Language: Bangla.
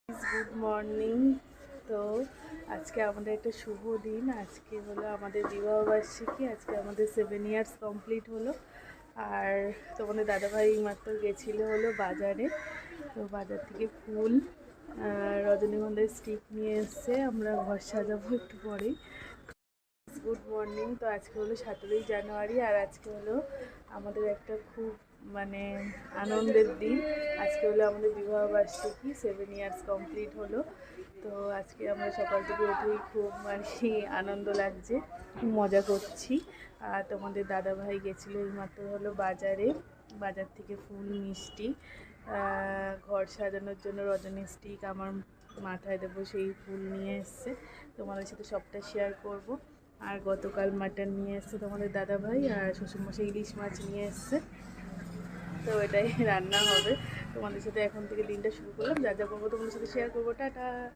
Good morning. তো আজকে আমাদের একটা শুভ দিন। আজকে হলো আমাদের বিবাহবার্ষিকী। আজকে আমাদের 7 ইয়ার্স কমপ্লিট হলো। আর তোমাদের দাদাভাই মাত্র গেছিলো হলো বাজারে। তো বাজার থেকে ফুল রজনীগন্ধার স্টিক নিয়ে এসছে। আমরা ঘর সাজাবো একটু পরেই। Good morning. তো আজকে হলো 17ই জানুয়ারি আর আজকে হলো আমাদের একটা খুব আনন্দের দিন। আজকে হলো আমাদের বিবাহবার্ষিকী, 7 ইয়ার্স কমপ্লিট হলো। তো আজকে আমরা সকাল থেকে উঠেই খুব আনন্দ লাগছে, খুব মজা করছি। আর তোমাদের দাদাভাই গেছিলো এইমাত্র হলো বাজার থেকে ফুল মিষ্টি ঘর সাজানোর জন্য রজনী স্টিক আমার মাথায় দেবো সেই ফুল নিয়ে এসছে। তোমাদের সাথে সবটা শেয়ার করব। আর গতকাল মাটন নিয়ে এসছে তোমাদের দাদাভাই, আর শ্বশুরমশাই ইলিশ মাছ নিয়ে এসছে। তো এটাই রান্না হবে। তোমাদের সাথে এখন থেকে দিনটা শুরু করলাম, যা যা করবো তোমাদের সাথে শেয়ার করবো। টাটা।